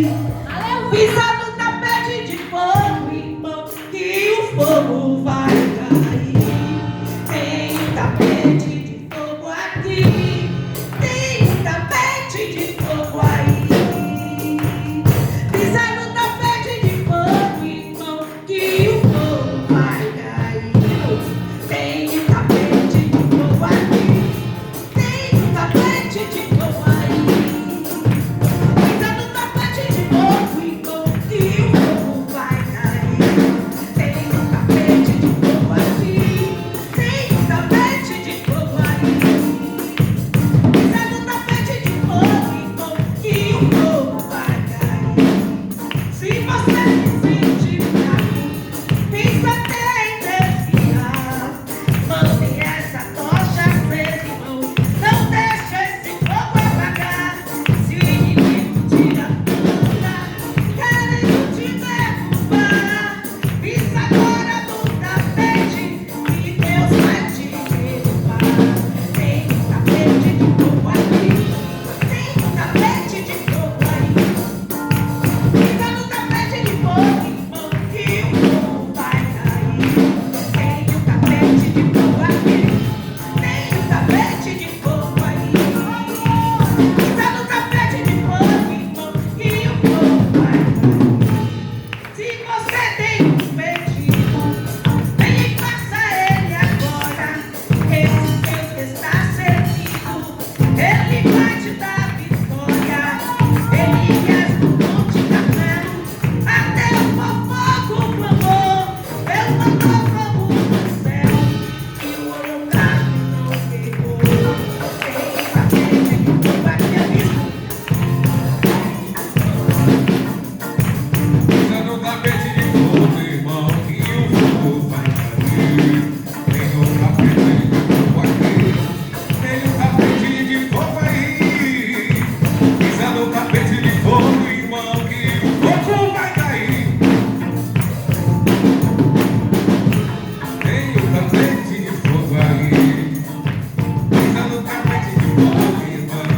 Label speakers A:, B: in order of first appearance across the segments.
A: Pisa no tapete de fogo, irmão, que o fogo vai cair. Tem um tapete de fogo aqui, tem um tapete de fogo aí. Pisa no tapete de fogo, irmão, que o fogo vai cair. Tem um tapete de fogo aqui, tem um tapete de fogo aí. Pisa no tapete de fogo, irmão, que o fogo vai cair. Tem um tapete de fogo aqui, tem um tapete de fogo aí. Pisa no tapete de fogo, irmão, que o fogo vai cair. Se você se sentir fraco, pensa até em desviar. Mande essa tocha acesa, irmão, não deixa esse fogo apagar. Se o inimigo te aponta, querendo te derrubar, pisa agora no tapete e Deus vai te derrubar. Tem um tapete de fogo aqui, tem um tapete de fogo aí. Pisa no tapete de fogo, irmão, que o fogo vai cair. Tem um tapete de fogo aqui, tem um tapete de fogo aí. Pisa no tapete de fogo, irmão, que o fogo vai cair. Se você tem um pedido, vem e faça ele agora. Esse Deus que está servindo, ele vai te dar vitória. Elias no Monte Carmelo, até o fogo clamou, Deus mandou fogo do céu, e o holocausto não pegou. Tem um tapete de fogo aqui, amigo.
B: Pisa no tapete de fogo, irmão, que o fogo vai cair. Tem um tapete de fogo aqui, tem um tapete de fogo aí. Pisa no tapete de fogo, irmão, que o fogo vai cair. Tem um tapete de fogo aí. Pisa no tapete de fogo, irmão.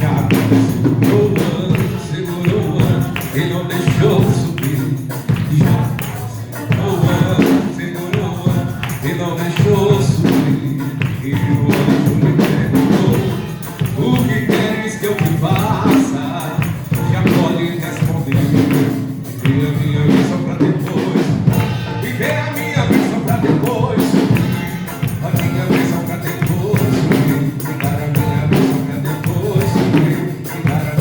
B: Já segurou o ano e não deixou subir. Já segurou o ano e não deixou subir. E o anjo lhe perguntou: o que queres que eu te faça? Já pode responder. Fiquei a minha bênção pra depois. Fiquei a minha bênção pra depois subir. A minha bênção pra depois subir. Ficar a minha bênção pra depois subir. Ficar a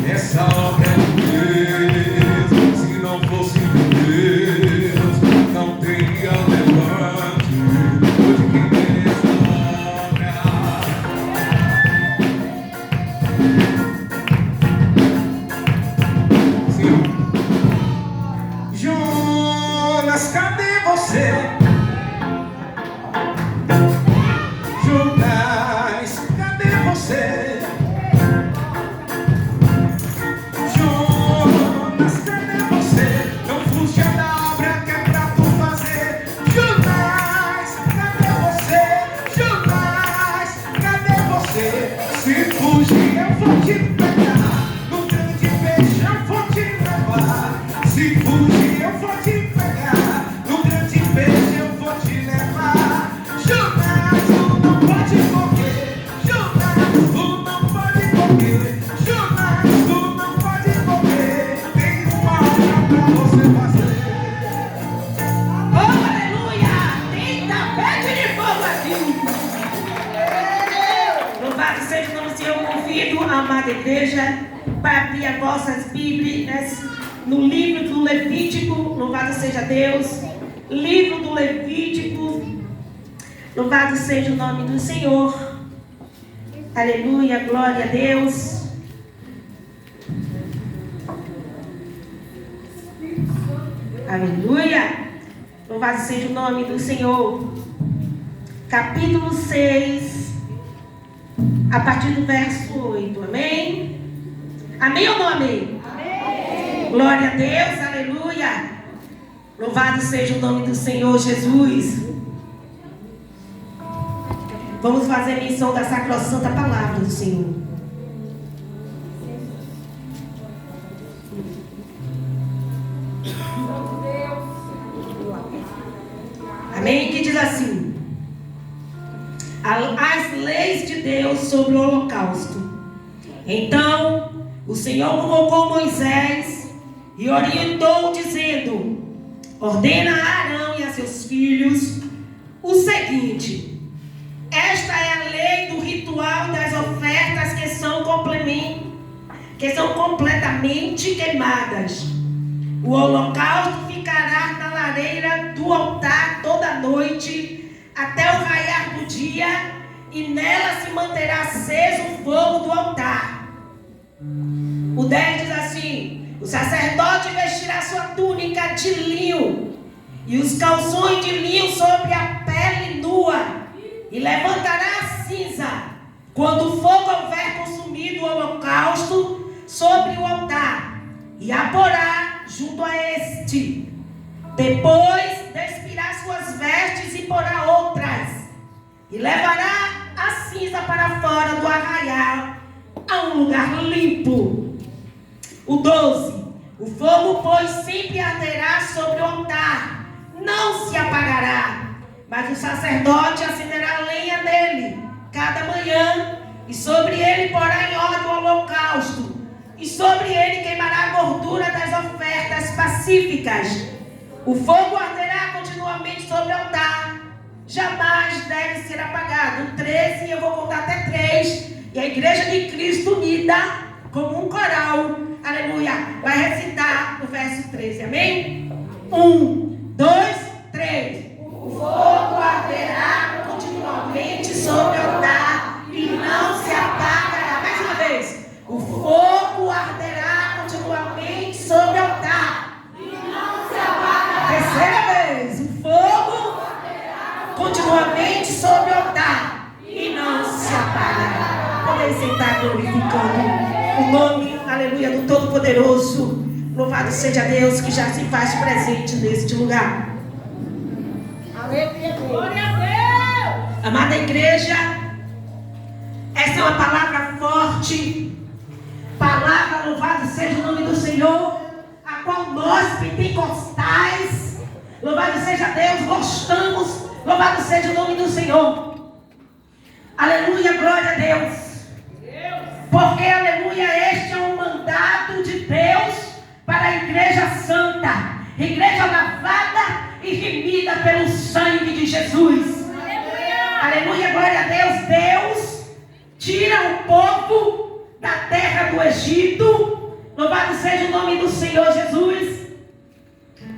B: Essa obra é de Deus. Se não fosse de Deus, não teria levante. Hoje quem tem essa obra. Sim. Jonas, cadê você? Jonas, cadê você?
A: Amada igreja, para abrir as vossas Bíblias no livro do Levítico, louvado seja Deus, livro do Levítico, louvado seja o nome do Senhor, aleluia, glória a Deus. Aleluia, louvado seja o nome do Senhor. Capítulo 6, a partir do verso 8, amém? Amém ou não amém? Amém! Glória a Deus, aleluia! Louvado seja o nome do Senhor Jesus. Vamos fazer menção da sacrossanta palavra do Senhor. Amém? Que diz assim: as leis de Deus sobre o holocausto. Então o Senhor convocou Moisés e orientou, dizendo: ordena a Arão e a seus filhos o seguinte: esta é a lei do ritual das ofertas que são completamente queimadas. O holocausto ficará na lareira do altar toda noite até o raiar do dia, e nela se manterá aceso o fogo do altar. O 10 diz assim: o sacerdote vestirá sua túnica de linho e os calções de linho sobre a pele nua, e levantará a cinza quando o fogo houver consumido o holocausto sobre o altar, e a porá junto a este. Depois despirá suas vestes e porá outras, e levará a cinza para fora do arraial, a um lugar limpo. O 12: o fogo, pois, sempre arderá sobre o altar, não se apagará, mas o sacerdote acenderá lenha nele cada manhã, e sobre ele porá em ordem o holocausto, e sobre ele queimará a gordura das ofertas pacíficas. O fogo arderá continuamente sobre o altar, jamais deve ser apagado. 13, eu vou contar até 3, e a igreja de Cristo unida, como um coral, aleluia, vai recitar o verso 13, amém? 1, 2, 3. O fogo arderá continuamente sobre o altar e não se apagará. Mais uma vez. O fogo arderá continuamente sobre o altar e não se apagará. Terceira vez. O fogo continuamente sobre o altar e não se apagará. Podem sentar glorificando o nome, aleluia, do Todo-Poderoso. Louvado seja Deus que já se faz presente neste lugar. Aleluia, glória a Deus. Amada igreja, essa é uma palavra forte, palavra, louvado seja o nome do Senhor, a qual nós pentecostais, louvado seja Deus, gostamos, louvado seja o nome do Senhor. Aleluia, glória a Deus. Porque, aleluia, este é um mandato de Deus para a igreja santa, igreja lavada e remida pelo sangue de Jesus. Aleluia, aleluia, glória a Deus. Deus tira o povo da terra do Egito. Louvado seja o nome do Senhor Jesus.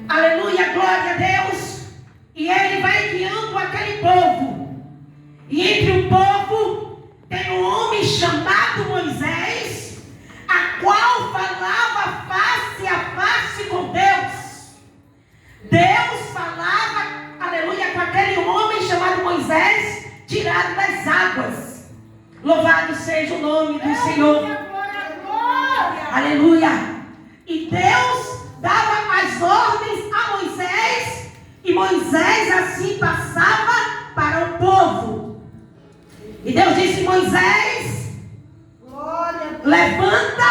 A: Aleluia, glória a Deus. E ele vai guiando aquele povo. E entre o povo tem um homem chamado Moisés, a qual falava face a face com Deus. Deus falava, aleluia, com aquele homem chamado Moisés, tirado das águas. Louvado seja o nome do Senhor. Aleluia. E Deus dava as ordens a Moisés, e Moisés assim passava para o povo. E Deus disse: Moisés, levanta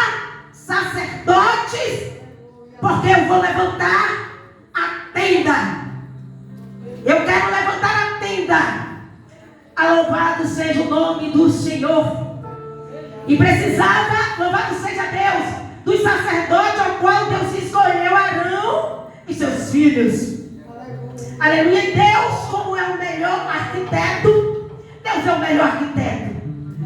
A: sacerdotes, porque eu vou levantar a tenda. Eu quero levantar a tenda. Louvado seja o nome do Senhor. E precisava, louvado seja Deus, dos sacerdotes ao qual Deus escolheu Arão e seus filhos. Aleluia. E Deus, como é o melhor arquiteto, Deus é o melhor arquiteto.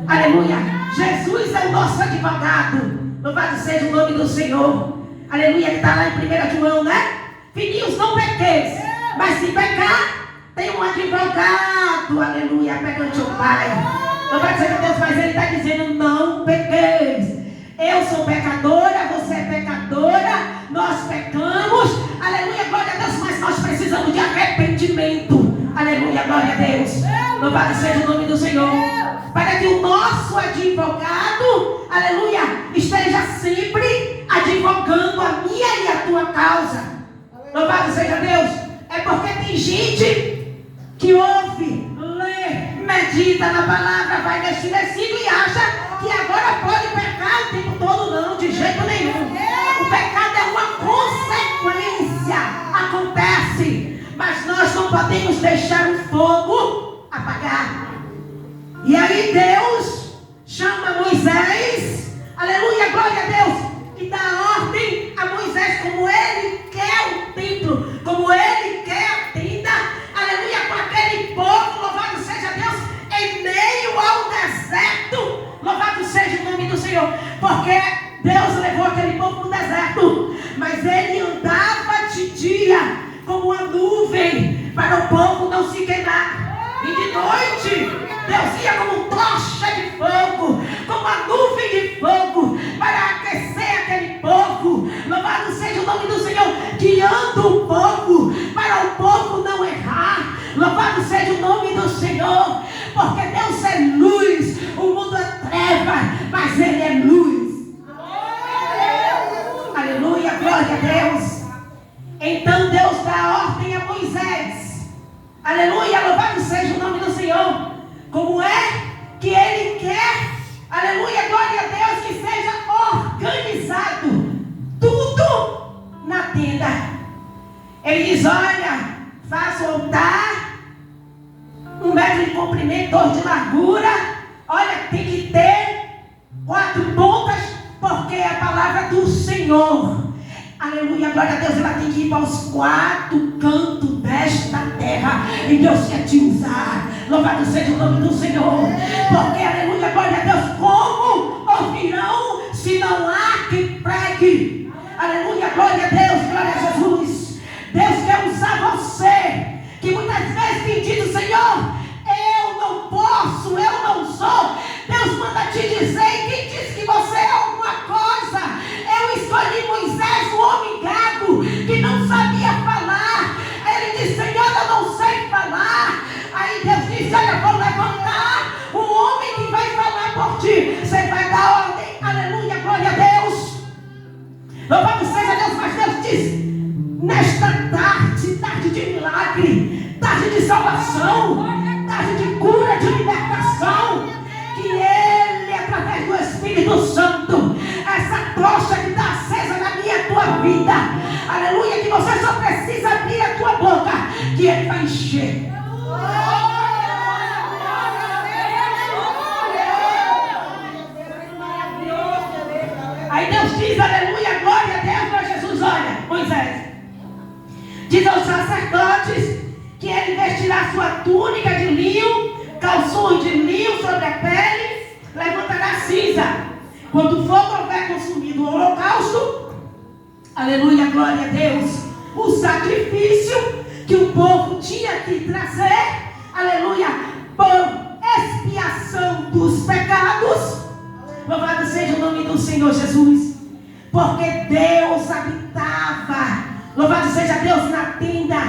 A: Aleluia. Jesus é o nosso advogado. Louvado seja o nome do Senhor. Aleluia, que está lá em 1 João, né? Filhinhos, não pequeis, mas se pecar, tem um advogado, aleluia, perante o Pai. Louvado seja Deus, mas ele está dizendo: não pequeis. Eu sou pecadora, você é pecadora, nós pecamos, aleluia, glória a Deus, mas nós precisamos de arrependimento. Aleluia, glória a Deus. Louvado seja o nome do Senhor. Para que o nosso advogado, aleluia, esteja sempre advogando a minha e a tua causa. Louvado seja Deus. É porque tem gente que ouve, lê, medita na palavra, vai neste versículo e acha que agora pode pecar o tempo todo. Não, de jeito nenhum. O pecado é uma consequência, acontece, mas nós não podemos deixar o fogo apagar. E aí Deus chama Moisés, aleluia, glória a Deus, e dá ordem a Moisés, como ele quer o templo, como ele quer a tenda, aleluia, com aquele povo, louvado seja Deus, em meio ao deserto. Louvado seja o nome do Senhor, porque Deus levou aquele povo para o deserto, mas ele andava de dia como uma nuvem, para o povo não se queimar. E de noite, Deus ia como tocha de fogo, como uma nuvem de fogo, para aquecer aquele povo. Louvado seja o nome do Senhor, guiando o povo, para o povo não errar. Louvado seja o nome do Senhor, porque Deus é luz, o mundo é treva, mas Ele é luz. Aleluia, glória a Deus. Então Deus dá ordem a Moisés. Aleluia, louvado seja o nome do Senhor. Como é que Ele quer, aleluia, glória a Deus, que seja organizado tudo na tenda. Ele diz: olha, faça o altar, 1 metro de comprimento, 2 de largura. Olha, tem que ter 4 pontas, porque é a palavra do Senhor. Aleluia, glória a Deus. Ela tem que ir para os 4 cantos desta terra, e Deus quer te usar. Louvado seja o nome do Senhor, porque, aleluia, glória a Deus, como ouvirão se não há quem pregue? Aleluia, glória a Deus, glória a Jesus. Deus quer usar você, que muitas vezes tem dito: Senhor, eu não posso, eu não sou. Deus manda te dizer, e quem diz que você é alguma coisa? Eu escolhi Moisés, o homem gago, que não sabia falar. Ele disse: Senhor, eu não sei falar. Aí Deus disse: olha, vou levantar o homem que vai falar por ti. Você vai dar ordem, aleluia, glória a Deus. Louvado seja Deus. Mas Deus diz: nesta tarde, tarde de milagre, tarde de salvação, tarde de cura, de libertação, que Ele, através do Espírito Santo, essa tocha que está acesa na minha e tua vida, aleluia, que você só precisa abrir a tua boca, que Ele vai encher. Aí Deus diz, aleluia, glória a Deus, para Jesus: olha, Moisés, diz aos sacerdotes que ele vestirá sua túnica de linho, calções de linho sobre a pele, cinza. Quando o fogo houver consumido o holocausto, aleluia, glória a Deus, o sacrifício que o povo tinha que trazer, aleluia, por expiação dos pecados. Louvado seja o nome do Senhor Jesus, porque Deus habitava, louvado seja Deus, na tenda.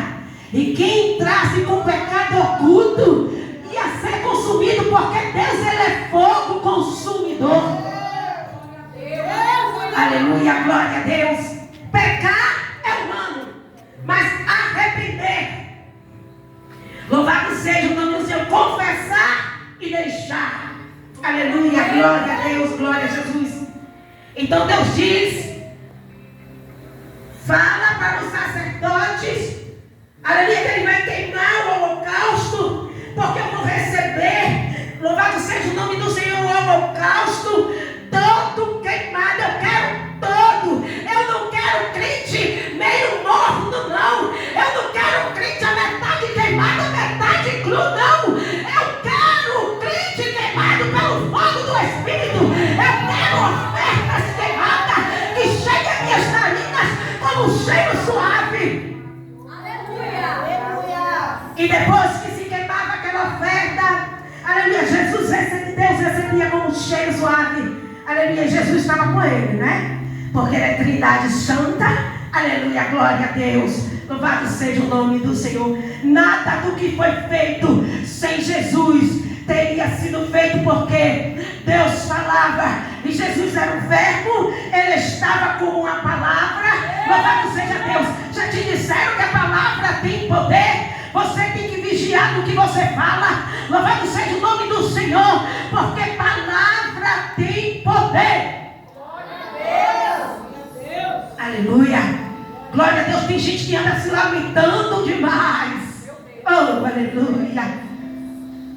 A: E quem entrasse com pecado oculto ia ser consumido, porque Deus, Ele é fogo consumidor. Aleluia, glória a Deus. Pecar é humano, mas arrepender, louvado seja o nome do Senhor, confessar e deixar. Aleluia, glória a Deus, glória a Jesus. Então Deus diz, fala para os sacerdotes, aleluia, que ele vai queimar o holocausto, porque eu vou receber, louvado seja o nome do Senhor, o holocausto todo queimado. Eu quero todo. Eu não quero crente meio morno, não. Eu não quero crente a metade queimado, a metade cru, não. Eu quero crente queimado pelo fogo do Espírito. Eu quero ofertas queimadas que cheguem a minhas narinas como um cheiro suave. E depois que se queimava aquela oferta, aleluia, Deus recebia como um cheiro suave. Aleluia, Jesus estava com ele, né? Porque ele é Trindade Santa. Aleluia, glória a Deus. Louvado seja o nome do Senhor. Nada do que foi feito sem Jesus teria sido feito, porque Deus falava e Jesus era o verbo. Ele estava como uma palavra. Louvado seja Deus. Já te disseram que a palavra tem poder? Você tem que vigiar no que você fala. Louvado seja o nome do Senhor, porque palavra tem poder. Glória a Deus. Aleluia. Glória a Deus. Tem gente que anda se lamentando demais. Oh, aleluia.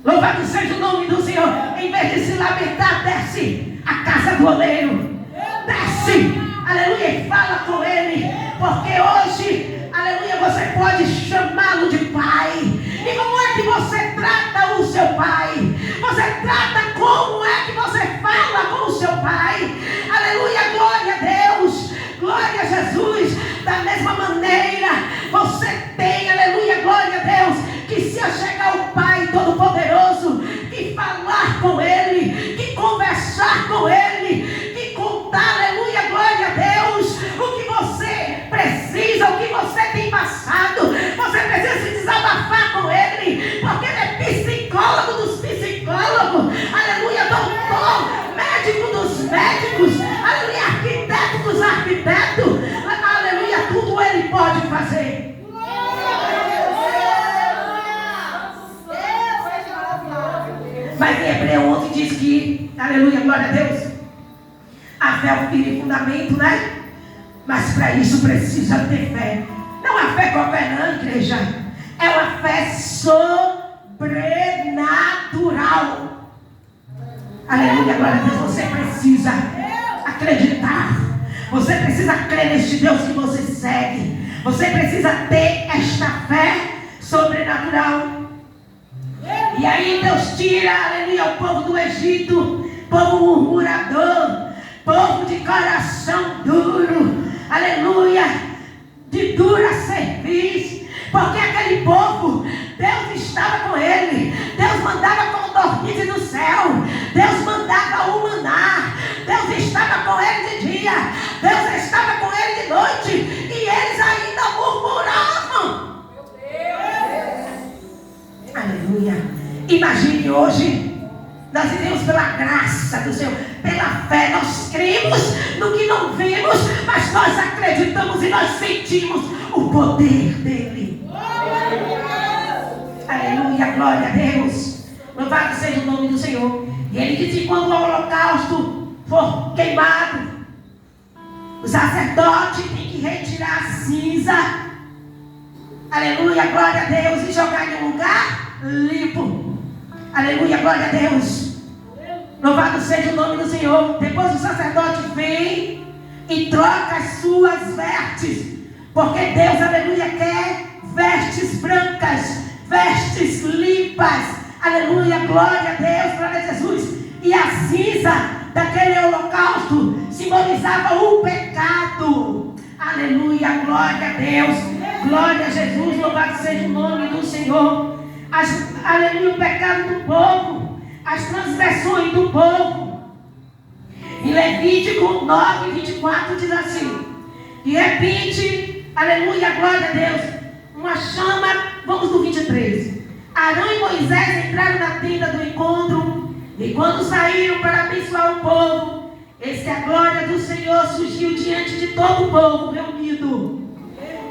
A: Louvado seja o nome do Senhor. Em vez de se lamentar, desce a casa do oleiro. Desce. Aleluia. E fala com ele. Porque hoje, aleluia, você pode chamá-lo de pai. E como é que você trata o seu pai? Você trata como é que você fala com o seu pai. Aleluia, glória a Deus. Glória a Jesus. Da mesma maneira, você tem, aleluia, glória a Deus, que se achegar ao Pai Todo-Poderoso, que falar com Ele, que conversar com Ele, que contar, aleluia, glória a Deus, o que você precisa, o que você tem passado. Você precisa se desabafar com Ele, porque Ele é psicólogo dos psicólogos, aleluia, doutor, médico dos médicos, aleluia, arquiteto dos arquitetos, aleluia, tudo Ele pode fazer. Mas em Hebreu 11 diz que, aleluia, glória a Deus, a fé é o firme fundamento, né? Mas para isso precisa ter fé. Não é fé qualquer não, igreja. É uma fé sobrenatural. Aleluia, glória a Deus. Você precisa acreditar. Você precisa crer neste Deus que você segue. Você precisa ter esta fé sobrenatural. E aí Deus tira, aleluia, o povo do Egito, povo murmurador, povo de coração duro, aleluia, de dura serviço, porque aquele povo, Deus estava com ele, Deus mandava codornizes do céu, Deus mandava o maná, Deus estava com ele de dia, Deus estava com ele de noite, e eles ainda murmuravam. Aleluia. Imagine hoje, nós vivemos pela graça do Senhor, pela fé, nós cremos no que não vemos, mas nós acreditamos e nós sentimos o poder dele. Aleluia, glória a Deus. Louvado seja o nome do Senhor. E ele diz que quando o holocausto for queimado, o sacerdote tem que retirar a cinza, aleluia, glória a Deus, e jogar em um lugar limpo. Aleluia, glória a Deus. Louvado seja o nome do Senhor. Depois o sacerdote vem e troca as suas vestes, porque Deus, aleluia, quer vestes brancas, vestes limpas. Aleluia, glória a Deus, glória a Jesus. E a cinza daquele holocausto simbolizava o pecado. Aleluia, glória a Deus, glória a Jesus, louvado seja o nome do Senhor. Aleluia, o pecado do povo, as transgressões do povo. Em Levítico 9, 24 diz assim: de repente, aleluia, glória a Deus, uma chama, vamos no 23. Arão e Moisés entraram na tenda do encontro, e quando saíram para abençoar o povo, eis que a glória do Senhor surgiu diante de todo o povo reunido.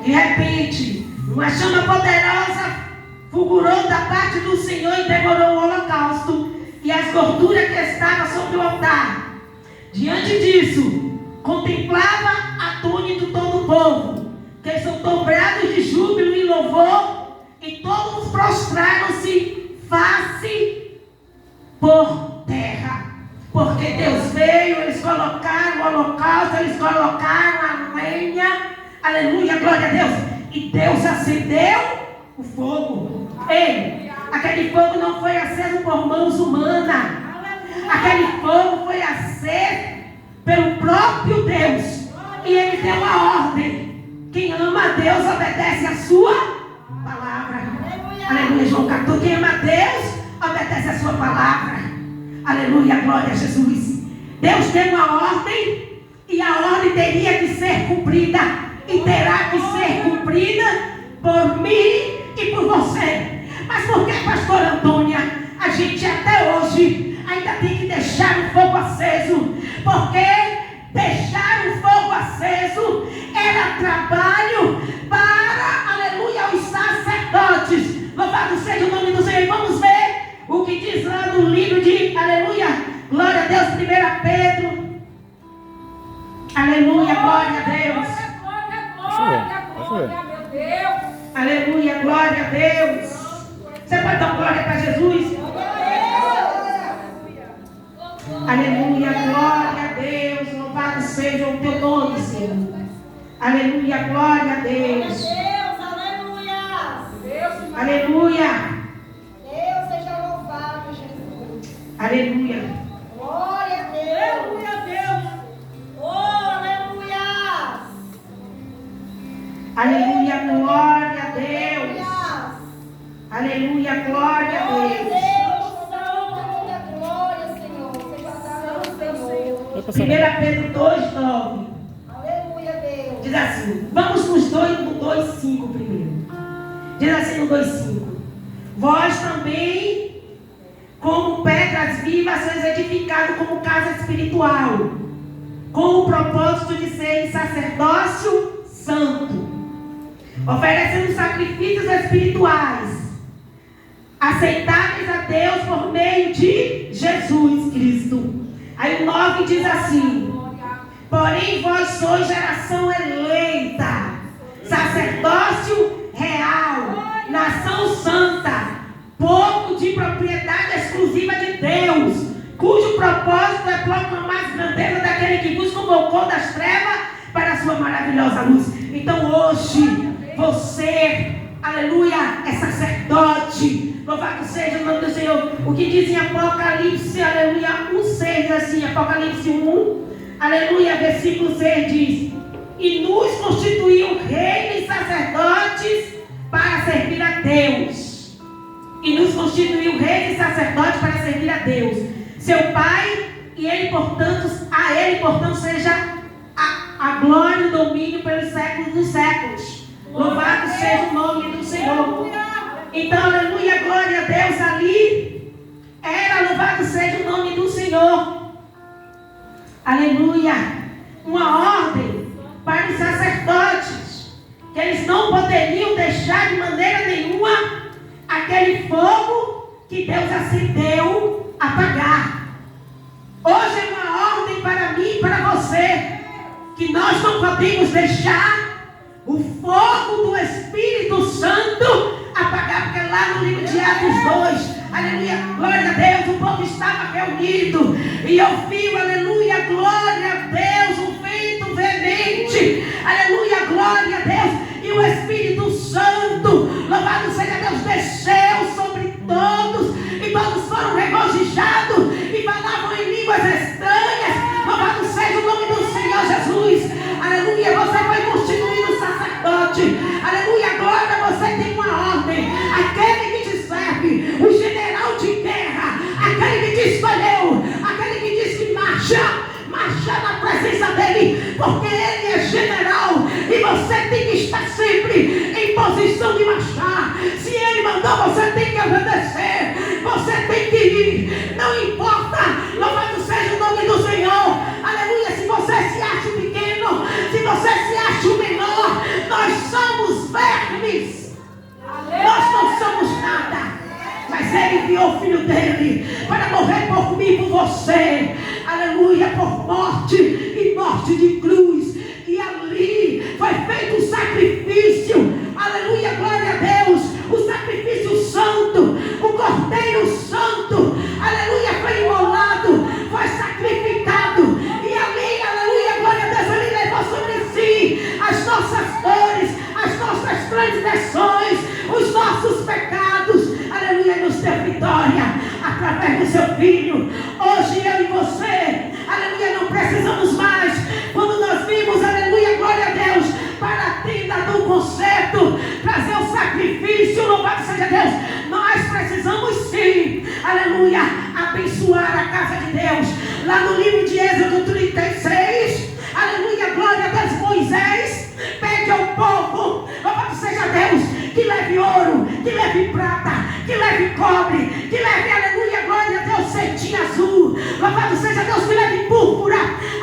A: De repente, uma chama poderosa fulgurou da parte do Senhor e devorou o holocausto e as gorduras que estavam sobre o altar. Diante disso, contemplava atônito todo o povo, que soltou brados de júbilo e louvor, e todos prostraram-se face por terra. Porque Deus veio, eles colocaram o holocausto, eles colocaram a lenha, aleluia, glória a Deus, e Deus acendeu o fogo. Ei, aquele fogo não foi aceso por mãos humanas, aquele fogo foi aceso pelo próprio Deus, e Ele deu uma ordem. Quem ama a Deus obedece a sua palavra. Aleluia, João 14. Quem ama a Deus obedece a sua palavra. Aleluia, glória a Jesus. Deus deu uma ordem, e a ordem teria que ser cumprida, e terá que ser cumprida por mim e por você. Mas por que, pastora Antônia, a gente até hoje ainda tem que deixar o fogo aceso? Porque deixar o fogo aceso era trabalho para, aleluia, os sacerdotes. Louvado seja o nome do Senhor. E vamos ver o que diz lá no livro de, aleluia, glória a Deus, 1 Pedro. Aleluia, glória a Deus.
C: Glória, meu Deus.
A: Aleluia, glória a Deus. Você pode dar glória para Jesus? Aleluia, glória a Deus. Louvado seja o teu nome, Senhor. Aleluia, glória a Deus. Aleluia.
D: Deus seja louvado, Jesus.
A: Aleluia.
D: Glória a Deus. Aleluia a Deus. Oh, aleluia.
A: Aleluia, glória a Deus. Aleluia, glória a Deus. 1 Pedro 2,9.
D: Aleluia, Deus.
A: Diz assim, vamos nos dois, no 2,5 primeiro. Diz assim no 2,5: vós também, como pedras vivas, sois edificados como casa espiritual, com o propósito de serem sacerdócio santo, oferecendo sacrifícios espirituais, aceitáveis a Deus por meio de Jesus Cristo. Aí o 9 diz assim: porém vós sois geração eleita, sacerdócio real, nação santa, povo de propriedade exclusiva de Deus, cujo propósito é proclamar as grandezas daquele que vos convocou das trevas para a sua maravilhosa luz. Então hoje você, aleluia, é sacerdote. Louvado seja o nome do Senhor. O que diz em Apocalipse, aleluia, 1,6 assim, Apocalipse 1, aleluia, versículo 6 diz: e nos constituiu reis e sacerdotes para servir a Deus. E nos constituiu reis e sacerdotes para servir a Deus, seu Pai, e ele, portanto, a ele, portanto, seja a glória e o domínio pelos séculos dos séculos. Louvado seja o nome do Senhor. Então, aleluia, glória a Deus, ali era, louvado seja o nome do Senhor. Aleluia, uma ordem para os sacerdotes, que eles não poderiam deixar de maneira nenhuma aquele fogo que Deus acendeu apagar. Hoje é uma ordem para mim e para você, que nós não podemos deixar o fogo do Espírito Santo apagar, porque lá no livro de Atos 2, aleluia, glória a Deus, o povo estava reunido, e eu vi, aleluia, glória a Deus, um vento veemente, aleluia, glória a Deus, e o Espírito Santo, louvado seja Deus, desceu sobre todos, e todos foram regozijados, e falavam em línguas estranhas, porque Ele é general e você tem que estar sempre em posição de marchar. Se Ele mandou, você tem que obedecer, você tem que ir, não importa, louvado seja o nome do Senhor, aleluia. Se você se acha pequeno, se você se acha o menor, nós somos vermes, nós não somos nada. Mas Ele enviou o Filho dele para morrer por mim e por você, aleluia, por morte e morte de cruz. E ali foi feito o sacrifício, aleluia, glória a Deus, o sacrifício santo, o Cordeiro Santo, aleluia, foi imolado, foi sacrificado. E ali, aleluia, glória a Deus, Ele levou sobre si as nossas dores, as nossas transgressões, os nossos pecados. Aleluia, nos deu vitória através do seu Filho. Hoje eu e você, aleluia, não precisamos mais, quando nós vimos, aleluia, glória a Deus, para a tenda do concerto, trazer o sacrifício, louvado seja Deus. Nós precisamos sim, aleluia, abençoar a casa de Deus. Lá no livro de Êxodo 36, aleluia, glória a Deus, Moisés pede ao povo, louvado seja Deus, que leve ouro, que leve prata, que leve cobre, que leve, aleluia, glória a Deus, cetim azul, louvado seja Deus, que leve púrpura,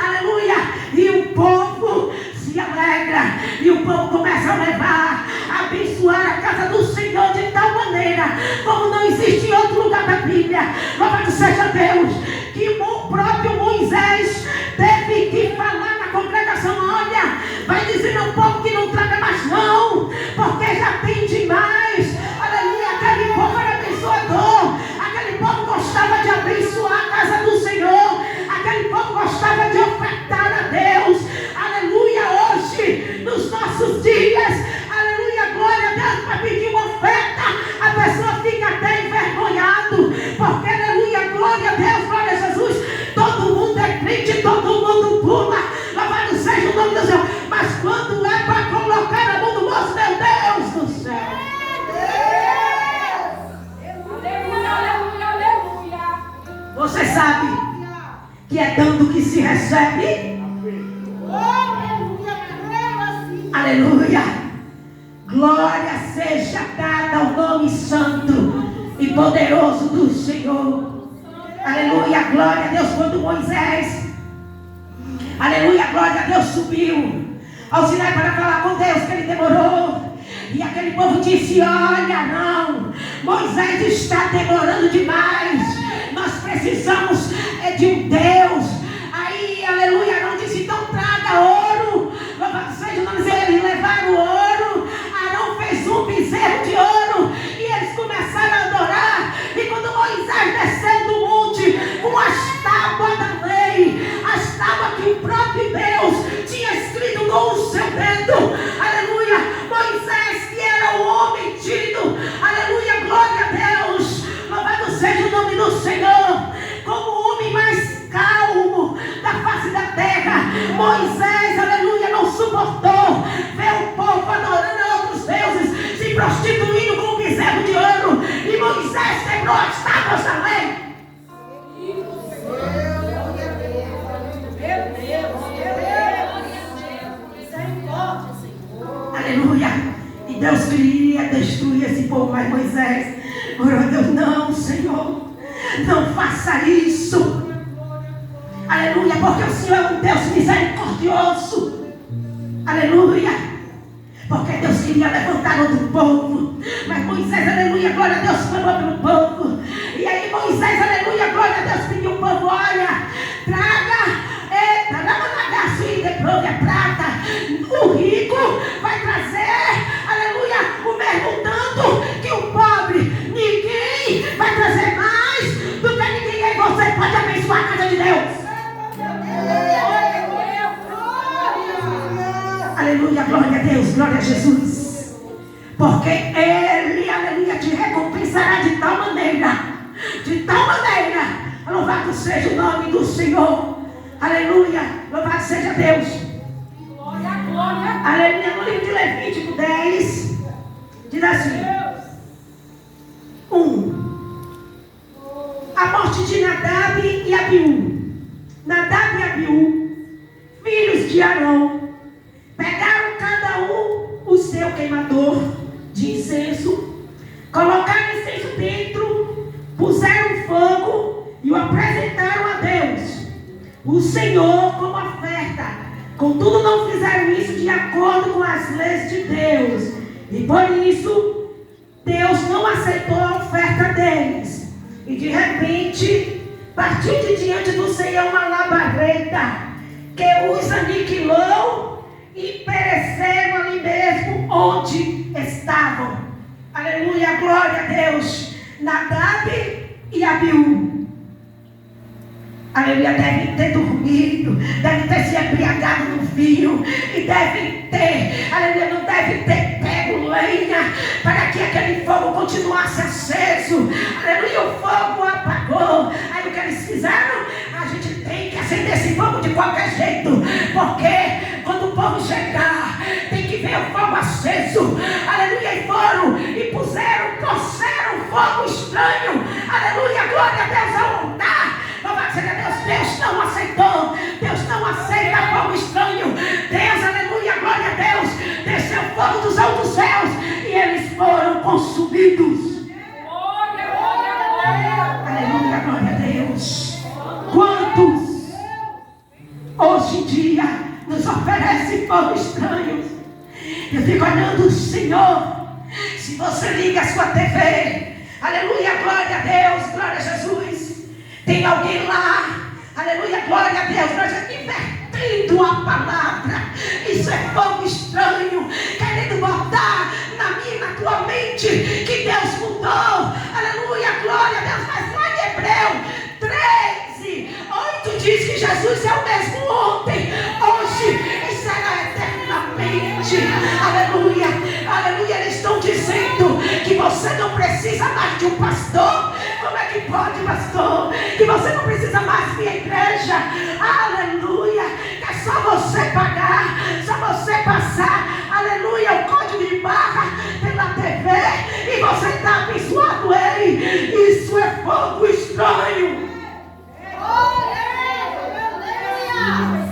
A: aleluia. E o povo se alegra, e o povo começa a levar, a abençoar a casa do Senhor de tal maneira, como não existe em outro lugar da Bíblia, louvado seja Deus, que o próprio Moisés teve que falar na congregação: olha, vai dizer ao povo que não traga mais não, porque já tem demais. Aleluia, aquele povo era abençoador, aquele povo gostava de abençoar a casa do Senhor, aquele povo gostava de ofertar a Deus. Aleluia, hoje, nos nossos dias, aleluia, glória a Deus, para pedir uma oferta, a pessoa fica até envergonhado, porque aleluia, glória a Deus, glória a Jesus, todo mundo é crente, todo mundo pula, louvado seja o nome do Senhor, mas quando é para colocar a mão no moço, meu Deus do céu, você sabe que é dando que se recebe? Aleluia, glória seja dada ao nome santo e poderoso do Senhor. Aleluia, glória a Deus. Quando Moisés, aleluia, glória a Deus, subiu ao Sinai para falar com Deus, que ele demorou, e aquele povo disse: olha, não, Moisés está demorando demais, nós precisamos de um Deus. Aí, aleluia, Arão disse: então traga ouro, louvado seja o nome dele. Eles levaram ouro, Arão fez um bezerro de ouro, e eles começaram a adorar. E quando Moisés desceu do monte com as tábuas da lei, as tábuas que o próprio Deus tinha escrito com o seu dedo, aleluia, Moisés, que era o homem tido, aleluia, glória a Deus, louvado seja o nome do Senhor, como o homem mais calmo da face da terra, Moisés, aleluia, não suportou ver o povo adorando a outros deuses, se prostituindo com um bezerro de ouro, e Moisés quebrou as tábuas da lei. Aleluia. E Deus queria destruir esse povo, mas Moisés orou a Deus: não, Senhor, não faça isso. Aleluia, porque o Senhor é um Deus misericordioso. Aleluia, porque Deus queria levantar outro povo, mas Moisés, aleluia, glória a Deus, falou pelo povo. E aí Moisés, aleluia, glória a Deus, pediu o povo: olha, traga de prata, o rico vai trazer, aleluia, o mesmo tanto que o pobre. Ninguém vai trazer mais do que ninguém. Aí você pode abençoar a casa de Deus. Aleluia, glória a Deus, glória a Jesus, porque Ele, aleluia, te recompensará de tal maneira, louvado seja o nome do Senhor. Aleluia, louvado seja Deus. Glória, glória. Aleluia, no livro de Levítico 10, diz assim: 1. A morte de Nadab e Abiú. Nadab e Abiú, filhos filhos de Arão pegaram cada um o seu queimador de incenso, colocaram incenso dentro, puseram fogo e o apresentaram a Deus, o Senhor, como oferta. Contudo, não fizeram isso de acordo com as leis de Deus, e por isso Deus não aceitou a oferta deles. E de repente partiu de diante do Senhor uma labareda que os aniquilou e pereceram ali mesmo onde estavam. Aleluia, glória a Deus. Nadab e Abiú, aleluia, devem ter dormido, devem ter se embriagado no vinho, e devem ter, aleluia, não devem ter pego lenha para que aquele fogo continuasse aceso. Aleluia, o fogo apagou. Aí o que eles fizeram? A gente tem que acender esse fogo de qualquer jeito, porque quando o povo chegar, tem que ver o fogo aceso. Aleluia, e foram e trouxeram fogo estranho. Aleluia, glória a Deus, ao altar. Louvado seja Deus. Deus não aceitou. Deus não aceita fogo estranho. Deus, aleluia, glória a Deus, desceu fogo dos altos céus e eles foram consumidos. Aleluia, glória a Deus. Quantos hoje em dia nos oferecem fogo estranho? Eu fico olhando, Senhor, se você liga a sua TV, aleluia, glória a Deus, glória a Jesus, tem alguém lá, aleluia, glória a Deus, nós invertendo a palavra. Isso é fogo estranho, querendo botar na minha e na tua mente que Deus mudou. Aleluia, glória a Deus. Mas lá em Hebreu 13:8 diz que Jesus é o mesmo ontem, hoje e será eternamente. Aleluia, aleluia. Eles estão dizendo que você não precisa mais de um pastor. Como é que pode, pastor? Que você não precisa mais vir à igreja. Aleluia. É só você pagar, só você passar, aleluia, o código de barra pela TV e você está abençoado ele. Isso é fogo estranho.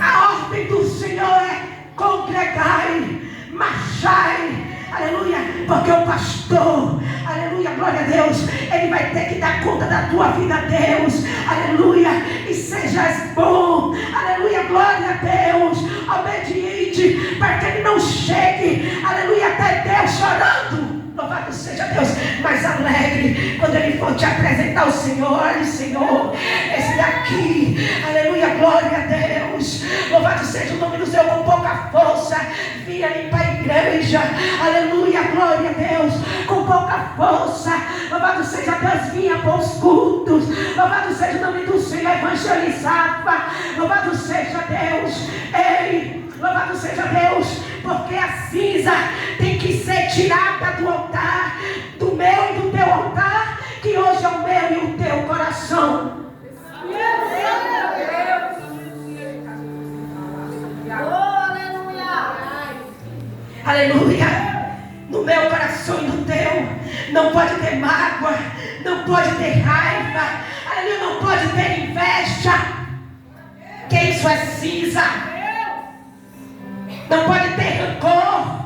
A: A ordem do Senhor é congregai, marchai, aleluia, porque o pastor, aleluia, glória a Deus, ele vai ter que dar conta da tua vida, Deus, aleluia, e sejas bom, aleluia, glória a Deus, obediente, para que ele não chegue, aleluia, até Deus chorando. Louvado seja Deus, mas alegre quando ele for te apresentar o Senhor. Olha, Senhor, esse daqui, aleluia, glória a Deus, louvado seja o nome do Senhor. Com pouca força vinha ali para a igreja, aleluia, glória a Deus, com pouca força, louvado seja Deus, vinha para os cultos, louvado seja o nome do Senhor, evangelizava, louvado seja Deus, ei, louvado seja Deus, porque a cinza tem que ser tirada do altar, do meu e do teu altar, que hoje é o meu e o teu coração. Aleluia. No meu coração e no teu não pode ter mágoa, não pode ter raiva, aleluia, não pode ter inveja, que isso é cinza. Não pode ter rancor.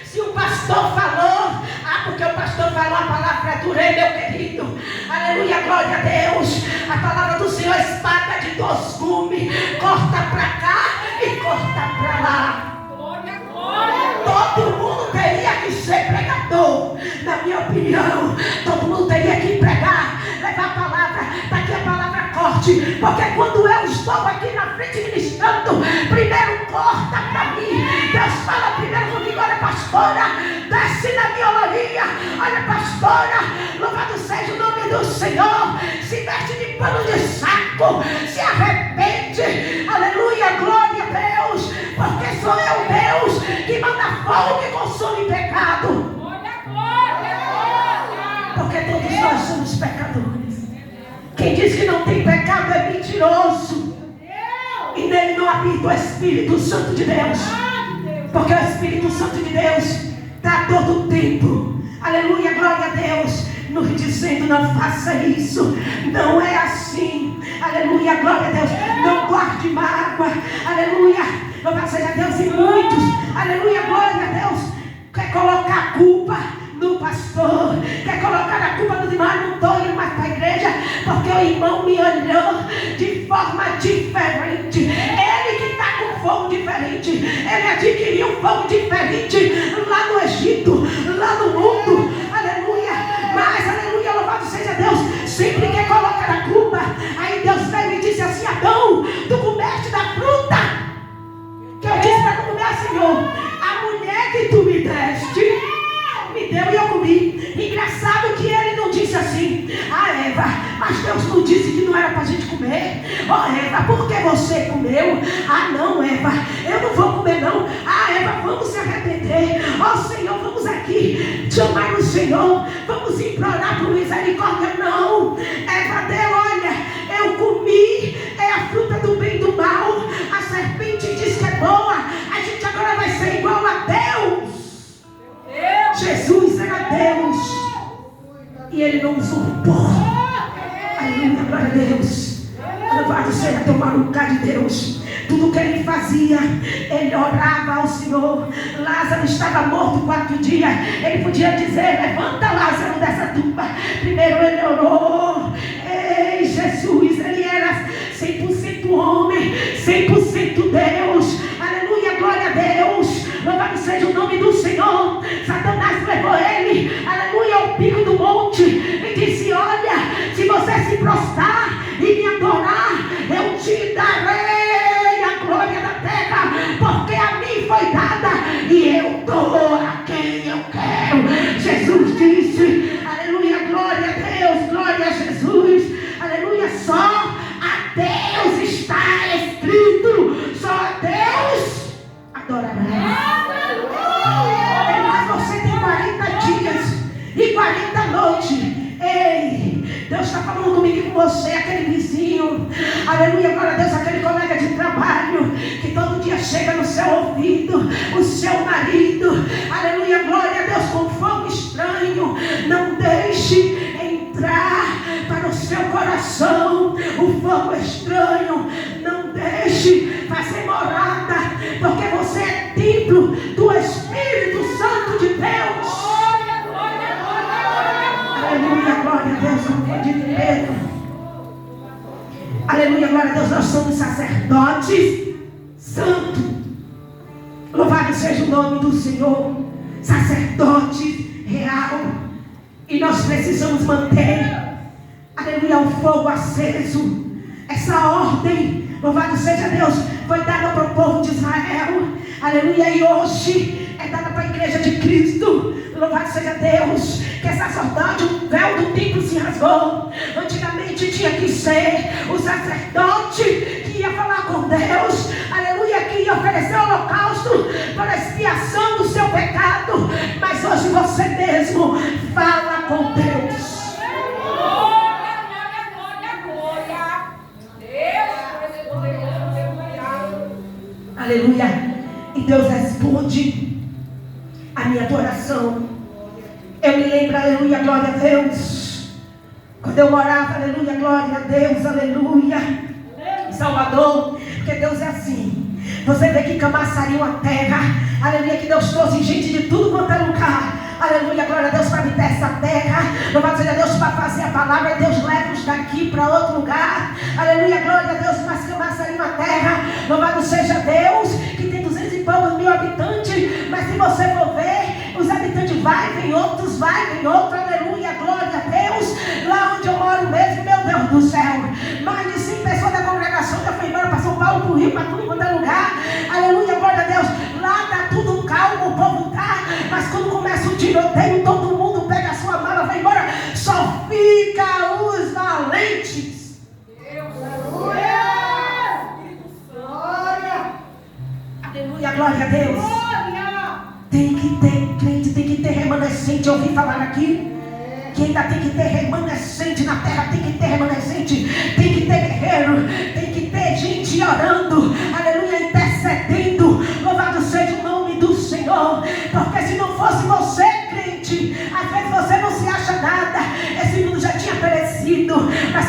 A: Se o pastor falou, porque o pastor falou, a palavra é dura, meu querido, aleluia, glória a Deus, a palavra do Senhor é espada de dois gumes, corta para cá e corta para lá. Todo mundo teria que ser pregador, na minha opinião. Todo mundo teria que pregar, levar a palavra, para que a palavra corte, porque quando eu estou aqui na frente ministrando, primeiro corta para mim. Deus fala primeiro comigo: olha, pastora, desce na violaria, olha, pastora, louvado seja o nome do Senhor, se veste de pano de saco, se arrepende, aleluia, glória a Deus, porque sou eu, Deus, que manda fogo que consome pecado. Porque todos nós somos pecadores. Quem diz que não tem pecado é mentiroso, e nele não habita o Espírito Santo de Deus, porque o Espírito Santo de Deus está todo o tempo, aleluia, glória a Deus, nos dizendo: não faça isso, não é assim. Aleluia, glória a Deus. Não guarde mágoa. Aleluia, louvado seja Deus. E muitos, aleluia, glória a Deus, quer colocar a culpa no pastor, quer colocar a culpa nos irmãos. Não estou indo mais para a igreja porque o irmão me olhou de forma diferente. Ele que está com fogo diferente, ele adquiriu um fogo diferente lá no Egito, lá no mundo. Aleluia, mas aleluia, louvado seja Deus. Sempre quer colocar a culpa. Aí Deus veio e disse assim: Adão, tu comeste da fruta que eu disse para tu comer, Senhor. A mulher que tu me deste me deu e eu comi. Engraçado que ele não disse assim: Eva, mas Deus não disse que não era para a gente comer. Eva, por que você comeu? Não, Eva, eu não vou comer não. Eva, vamos se arrepender. Senhor, vamos aqui chamar o Senhor, vamos implorar por misericórdia. Não, Eva deu, olha, eu comi, é a fruta do bem e do mal. A serpente diz que é boa, a gente agora vai ser igual a Deus. Jesus era Deus e ele não usurpou. Aleluia, glória a Deus. Louvado seja teu lugar de Deus. Tudo que ele fazia, ele orava ao Senhor. Lázaro estava morto 4 dias. Ele podia dizer: levanta Lázaro dessa tumba. Primeiro ele orou. Ei, Jesus, ele era 100% homem, 100% Deus. Aleluia, glória a Deus. Louvado seja o nome do Senhor. Satanás levou ele, aleluia, ao pico do monte e disse: olha, se você se prostrar e me adorar, eu te darei a glória da terra, porque a mim foi dada e eu dou a quem eu quero. Jesus disse, aleluia, glória a Deus, glória a Jesus, aleluia, só a Deus está escrito, só a Deus adorará. Mas você tem 40 dias e 40 noites. Ei, Deus está falando comigo e com você, aquele vizinho, aleluia, glória a Deus, aquele colega de trabalho que todo dia chega no seu ouvido, o seu marido, aleluia, glória a Deus, com fogo estranho. Não deixe entrar para o seu coração o fogo estranho. Não deixe fazer morada, porque você é templo do Espírito Santo de Deus. Aleluia, glória a Deus, não pode ter. Aleluia, glória a Deus, nós somos sacerdotes santos. Louvado seja o nome do Senhor. Sacerdote real. E nós precisamos manter, aleluia, o fogo aceso. Essa ordem, louvado seja Deus, foi dada para o povo de Israel. Aleluia, e hoje é dada para a igreja de Cristo. Louvado seja Deus, que é sacerdote, o véu do templo se rasgou. Antigamente tinha que ser o sacerdote que ia falar com Deus, aleluia, que ia oferecer o holocausto para expiação do seu pecado. Mas hoje você mesmo fala com Deus. Aleluia, e Deus responde a minha adoração. Eu me lembro, aleluia, glória a Deus, quando eu orava, aleluia, glória a Deus, aleluia, em Salvador, porque Deus é assim. Você vê que Camaçari, a terra, aleluia, que Deus trouxe gente de tudo quanto é lugar, aleluia, glória a Deus, para habitar essa terra. Louvado seja Deus, para fazer a palavra. Deus leva-os daqui para outro lugar, aleluia, glória a Deus. Mas Camaçari, a terra, louvado seja Deus, que tem 200 e poucos mil habitantes. Mas se você for ver, os habitantes vai, vem outros, aleluia, glória a Deus. Lá onde eu moro mesmo, meu Deus do céu, mais de 100 pessoas da congregação já foi embora para São Paulo, para o Rio, para tudo quanto é lugar, aleluia, glória a Deus. Lá está tudo calmo, o povo está, mas quando começa o tiroteio, todo mundo pega a sua mala, vai embora, só fica os valentes. Aleluia, glória a Deus. Tem que ter crente, tem que ter remanescente. Eu ouvi falar aqui que ainda tem que ter remanescente na terra, tem que ter remanescente, tem que ter guerreiro, tem que ter gente orando, aleluia, intercedendo. Louvado seja o nome do Senhor, porque se não fosse você, crente, às vezes você não se acha nada.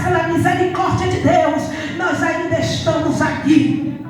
A: pela misericórdia de Deus, nós ainda estamos aqui.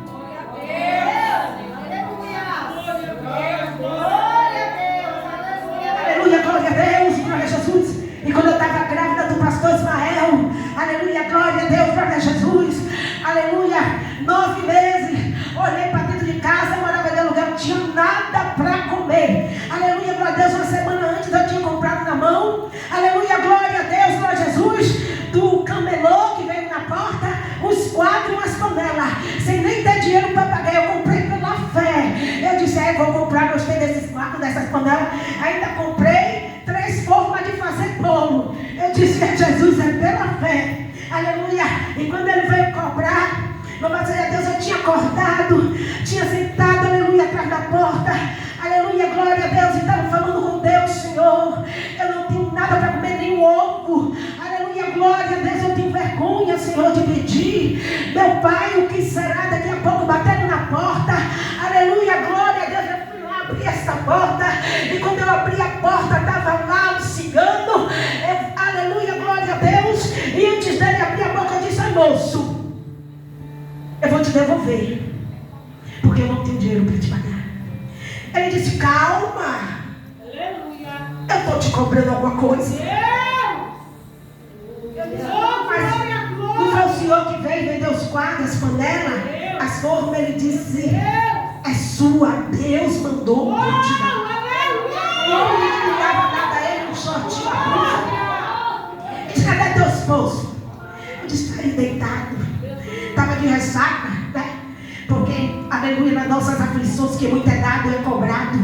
A: Aleluia, glória a Deus, glória a Jesus. E quando eu estava grávida do pastor Ismael, aleluia, glória a Deus, glória a Jesus, aleluia, 9 meses, olhei para dentro de casa, morava de aluguel, não tinha nada para comer, aleluia, glória a Deus. Uma semana antes eu tinha comprado na mão, aleluia, glória a Deus, glória a Jesus, do camelô que veio na porta, uns quadros e umas panelas, sem nem ter dinheiro para pagar. Eu comprei pela fé. Eu disse, vou comprar, gostei desses quadros, dessas panelas. Ainda comprei 3 formas de fazer bolo. Eu disse, Jesus, é pela fé, aleluia. E quando ele veio cobrar, louvado seja Deus, eu tinha acordado, tinha sentado, aleluia, atrás da porta, aleluia, glória a Deus, e estava falando com Deus, Senhor, eu não tenho nada para comer, nem um ovo, aleluia, glória a Deus, eu tenho vergonha, Senhor, de pedir, meu Pai, o que será? Daqui a pouco bateram na porta, aleluia, glória a Deus, eu fui lá abrir essa porta, e quando eu abri a porta, estava lá um cigano, aleluia, glória a Deus, e antes dele abrir a boca, eu disse, moço, eu vou te devolver, porque eu não tenho dinheiro para te pagar. Ele disse, calma, eu estou te cobrando alguma coisa. Mas não foi o senhor que veio vender os quadros, as panelas, as formas? Ele disse, é sua, Deus mandou eu te dar. Eu não dava nada a ele, um shortinho, a blusa. Ele disse, cadê teu esposo? Eu disse, está aí deitado. Estava de ressaca, né? Porque, aleluia, nas nossas aflições, que muito é dado é cobrado.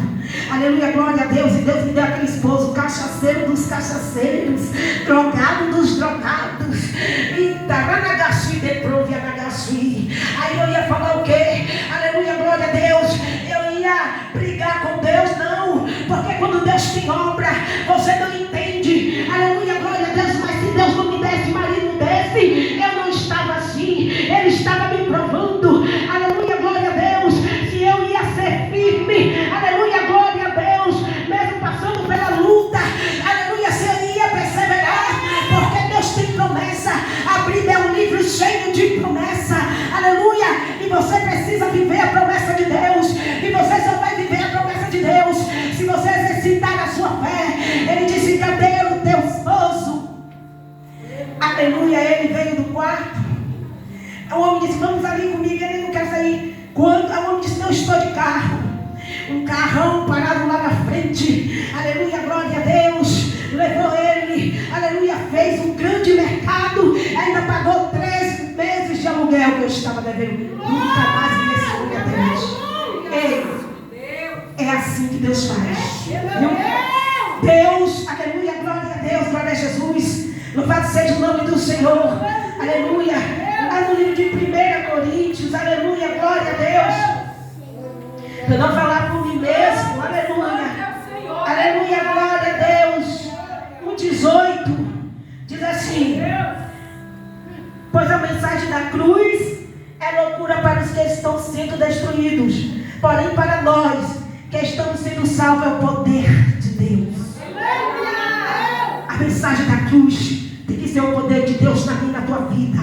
A: Aleluia, glória a Deus. E Deus me deu aquele esposo, cachaceiro dos cachaceiros, drogado dos drogados. E taranagashi de provianagashi. Aí eu ia falar o quê? Aleluia, glória a Deus. Eu ia brigar com Deus, não. Porque quando Deus tem obra, você não entende. Aleluia, glória a Deus. Mas se Deus não me desse, marido desse, eu não estava assim. Ele estava me provando, aleluia, glória a Deus, se eu ia ser firme, aleluia, glória a Deus, mesmo passando pela luta, aleluia, se eu ia perseverar, porque Deus tem promessa. A Bíblia é um livro cheio de promessa, aleluia, e você precisa viver a promessa de Deus, e você só vai viver a promessa de Deus se você exercitar a sua fé. Ele disse, cadê o teu esposo? Aleluia, ele veio do quarto. O homem disse, vamos ali comigo, ele não quer sair. Quando o homem disse, não, estou de carro. Um carrão parado lá na frente. Aleluia, glória a Deus. Levou ele, aleluia, fez um grande mercado. Ainda pagou 3 meses de aluguel que eu estava devendo. Nunca mais me responde até hoje. É assim que Deus faz. Deus, aleluia, glória a Deus, glória a Jesus. Louvado seja o nome do Senhor. Aleluia. Lá no livro de 1 Coríntios, aleluia, glória a Deus. Para não falar por mim mesmo, aleluia. Aleluia, glória a Deus. 1,18 diz assim: pois a mensagem da cruz é loucura para os que estão sendo destruídos, porém para nós que estamos sendo salvos é o poder de Deus. A mensagem da cruz tem que ser o poder de Deus na minha e na tua vida.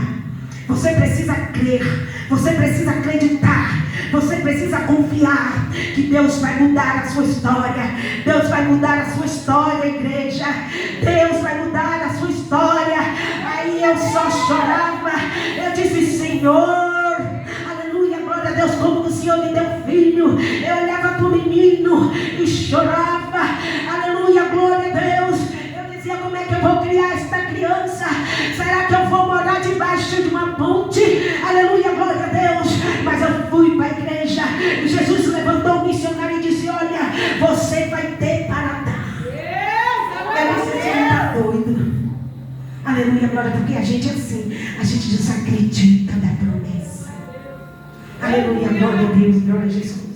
A: Você precisa crer, você precisa acreditar, você precisa confiar que Deus vai mudar a sua história. Deus vai mudar a sua história, igreja. Deus vai mudar a sua história. Aí eu só chorava, eu disse, Senhor, aleluia, glória a Deus, como o Senhor me deu filho. Eu olhava para o menino e chorava, aleluia, glória a Deus. Como é que eu vou criar esta criança? Será que eu vou morar debaixo de uma ponte? Aleluia, glória a Deus. Mas eu fui para a igreja e Jesus levantou um missionário e disse, olha, você vai ter para dar. Eu disse, você está doido. Aleluia, glória, porque a gente é assim, a gente desacredita da promessa. Aleluia, glória a Deus, glória a Jesus.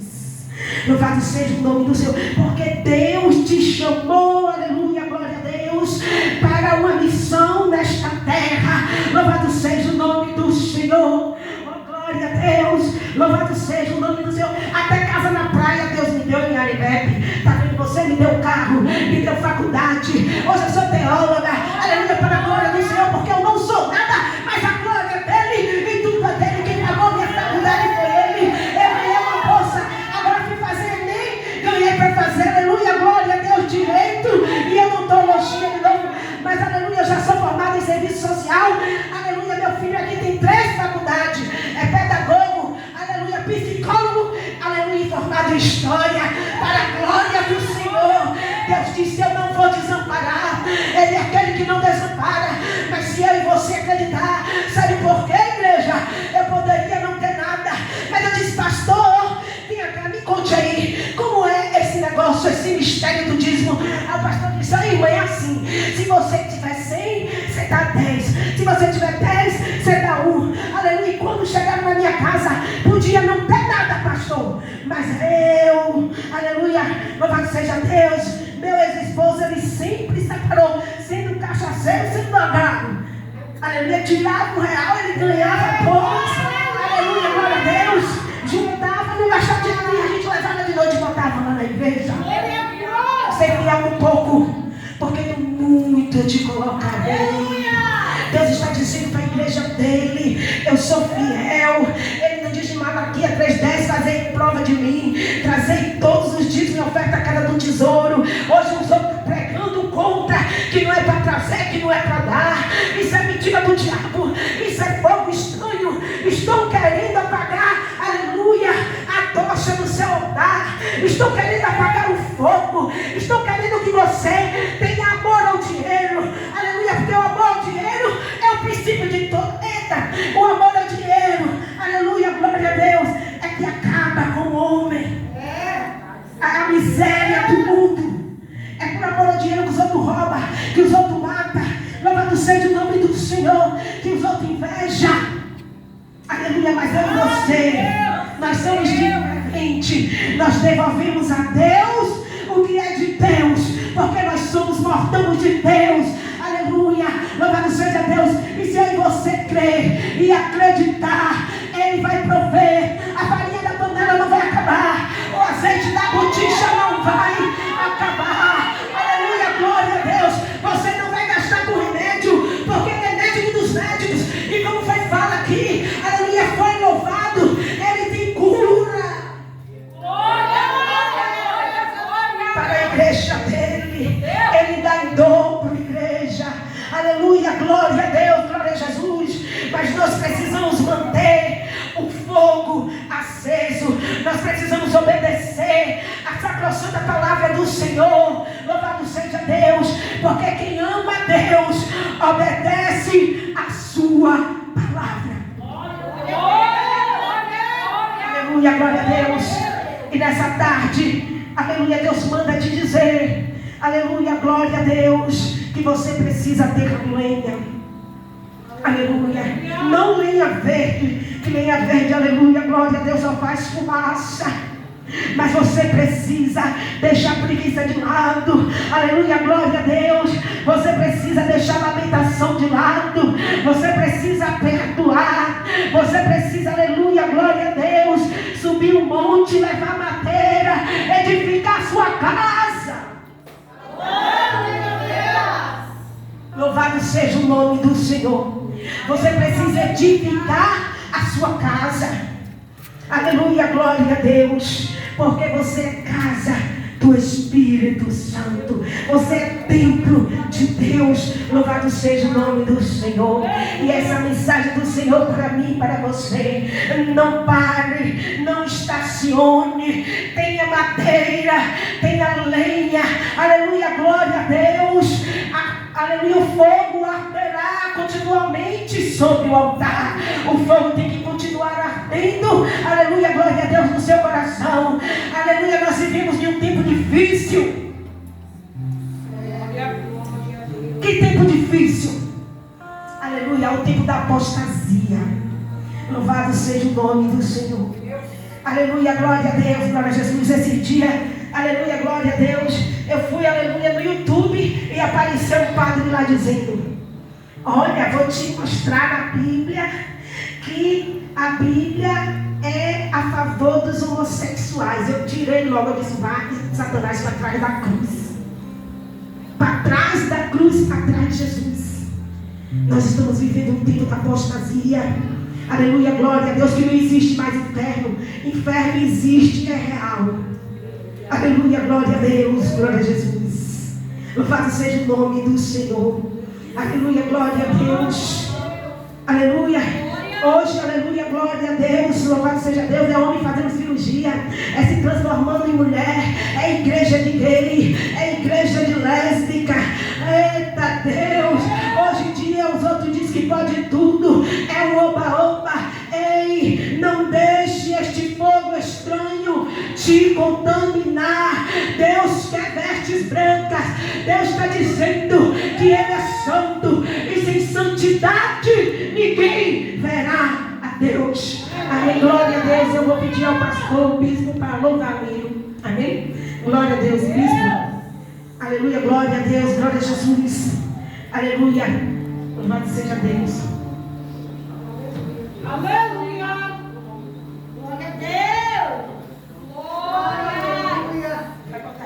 A: Louvado seja o nome do Senhor, porque Deus te chamou, aleluia, glória a Deus, para uma missão nesta terra. Louvado seja o nome do Senhor, oh, glória a Deus, louvado seja o nome do Senhor. Até casa na praia Deus me deu em Aribepe. Está vendo? Você me deu carro, me deu faculdade. Hoje eu sou teóloga, aleluia, para a glória do Senhor, porque eu não sou nada transformado história para a glória do Senhor. Deus disse: eu não vou desamparar. Ele é aquele que não desampara. Mas se eu e você acreditar, sabe por quê, igreja? Eu poderia não ter nada, mas eu disse: pastor, venha cá, me conte aí, como é esse negócio, esse mistério do dízimo? Aí o pastor disse: aí, irmã, é assim, se você tiver 100, você dá 10, se você tiver 10, você dá 1, aleluia. E quando chegaram na minha casa, podia não ter nada, pastor, mas eu, aleluia, louvado seja Deus, meu ex-esposo, ele sempre separou, sendo cachaceiro, sendo drogado, aleluia, tirava R$1, ele ganhava todos, aleluia, glória a Deus, juntava, não gastava dinheiro, e a gente levava de noite e botava lá na igreja. Você criar um pouco, porque no muito eu te colocarei. Deus está dizendo para a igreja dele: eu sou fiel. Ele não dizimava aqui a 3,10, fazei prova de mim, trazei todos os dias minha oferta à casa do tesouro. Hoje eu estou pregando contra, que não é para trazer, que não é para dar. Isso é mentira do diabo, isso é fogo estranho. Estão querendo apagar, aleluia, a tocha do seu altar. Estão querendo apagar o fogo. Estão querendo que você tenha amor ao dinheiro, aleluia, porque o amor ao dinheiro é o princípio de todo. Eita, o amor ao dinheiro, aleluia, glória a Deus, é que acaba com o homem. A miséria do mundo é por amor ao dinheiro que os outros roubam, que os outros matam. Louvado seja o nome do Senhor, que os outros invejam. Aleluia, mas eu e você, nós somos diferentes. Nós devolvemos a Deus o que é de Deus, porque nós somos mordomos de Deus. Aleluia, louvado seja Deus. E se eu e você crer e acreditar, Ele vai prover. A farinha da panela não vai acabar, o azeite da botija não vai acabar. Aleluia, glória a Deus. Você não vai gastar com remédio, porque Ele é médico dos médicos. E como foi fala aqui, aleluia, foi louvado, Ele tem cura para a igreja dele. Ele dá em dom para a igreja. Aleluia, glória a Deus, glória a Jesus. Mas nós precisamos manter o fogo aceso. Nós precisamos obedecer a sacrossanta palavra do Senhor. Louvado seja Deus, porque quem ama Deus obedece a sua palavra. Aleluia, glória a Deus. E nessa tarde, aleluia, Deus manda te dizer, aleluia, glória a Deus, que você precisa ter lenha. Aleluia. Não lenha verde, que lenha verde, aleluia, glória a Deus, só faz fumaça. Mas você precisa deixar a preguiça de lado. Aleluia, glória a Deus. Você precisa deixar a lamentação de lado. Você precisa perdoar. Você precisa, aleluia, glória a Deus, subir um monte, levar madeira, edificar a sua casa. Louvado seja o nome do Senhor. Você precisa edificar a sua casa. Aleluia, glória a Deus. Porque você é casa do Espírito Santo. Você é templo de Deus. Louvado seja o nome do Senhor. E essa mensagem do Senhor para mim e para você: não pare, não estacione. Tenha madeira, tenha lenha. Aleluia, glória a Deus. Aleluia, o fogo arderá continuamente sobre o altar. O fogo tem que continuar ardendo. Aleluia, glória a Deus, no seu coração. Aleluia, nós vivemos em um tempo difícil. Que tempo difícil. Aleluia, é o tempo da apostasia. Louvado seja o nome do Senhor. Aleluia, glória a Deus, glória a Jesus. Esse dia, aleluia, glória a Deus, eu fui, aleluia, no YouTube e apareceu um padre lá dizendo: olha, vou te mostrar na Bíblia que a Bíblia é a favor dos homossexuais. Eu tirei logo, eu disse: vai, Satanás, para trás da cruz. Para trás da cruz, para trás de Jesus. Nós estamos vivendo um tempo da apostasia. Aleluia, glória a Deus, que não existe mais inferno. Inferno existe, é real. Aleluia, glória a Deus, glória a Jesus. Louvado seja o nome do Senhor. Aleluia, glória a Deus. Aleluia. Hoje, aleluia, glória a Deus. Louvado seja Deus. É homem fazendo cirurgia, é se te contaminar. Deus quer vestes brancas. Deus está dizendo que Ele é santo, e sem santidade ninguém verá a Deus. Amém, glória a Deus. Eu vou pedir ao pastor, o bispo, para louvar ele. Amém, glória a Deus, bispo. Aleluia, glória a Deus, glória a Jesus. Aleluia, louvado seja Deus.
D: Aleluia. Glória a Deus. Glória.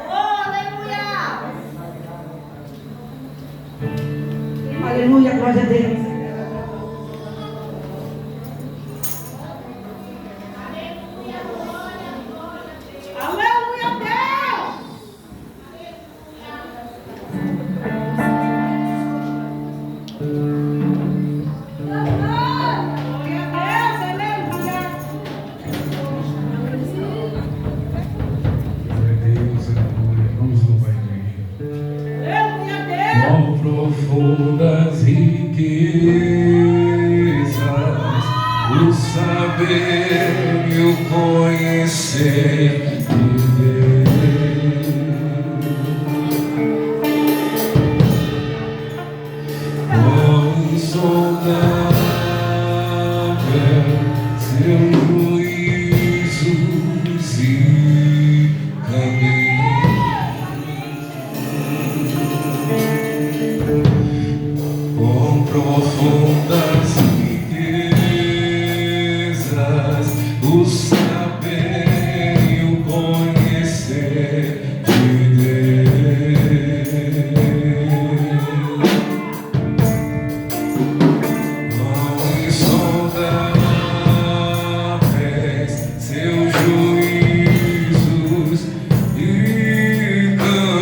D: Oh, aleluia.
A: Aleluia, glória a Deus.
B: Profundas riquezas, o saber e o conhecer de Deus. Quão insondável seus juízos e caminhos. Profundas riquezas, o saber e o conhecer de Deus. Quão insondáveis seus juízos e caminhos.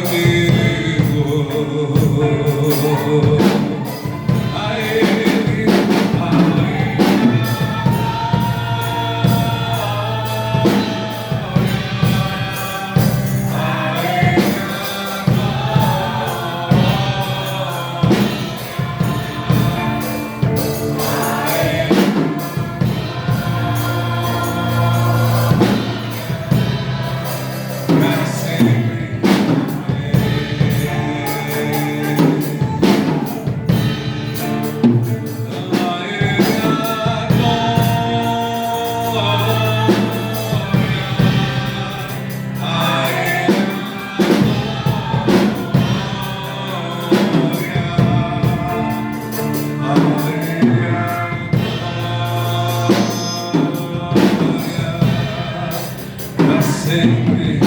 B: Sempre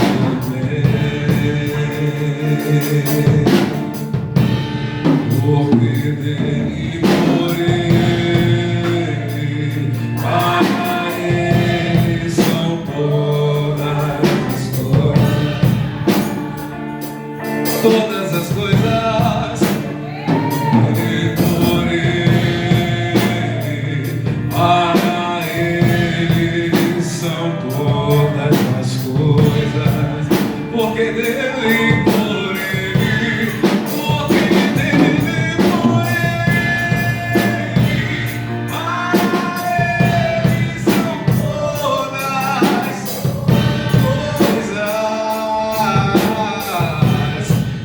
B: porque dele e por ele, para ele são todas as coisas, todas as coisas, e por ele, para ele são todas as coisas, porque dele e por ele, porque dele e por ele, para ele são todas as coisas,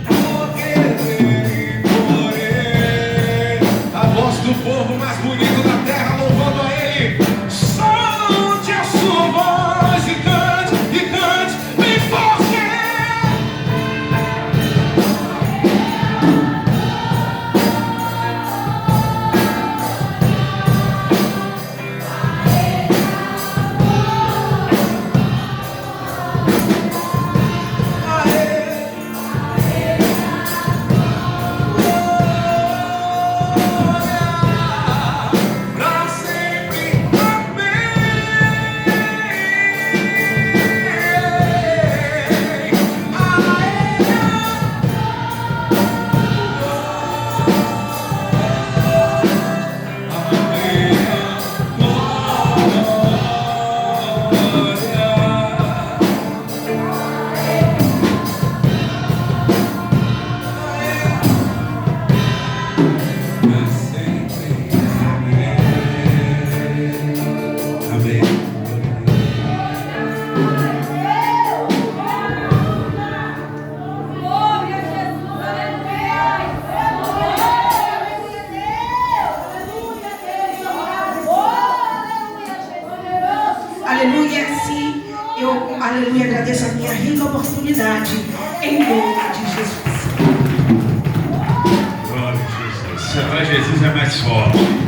B: porque dele e por ele. A voz do povo mais bonito da terra louvando a ele. Solte a sua voz e cante bem forte.
A: Aleluia, agradeço a minha rica oportunidade. Em nome de Jesus.
C: Glória a Jesus. Para Jesus é mais forte.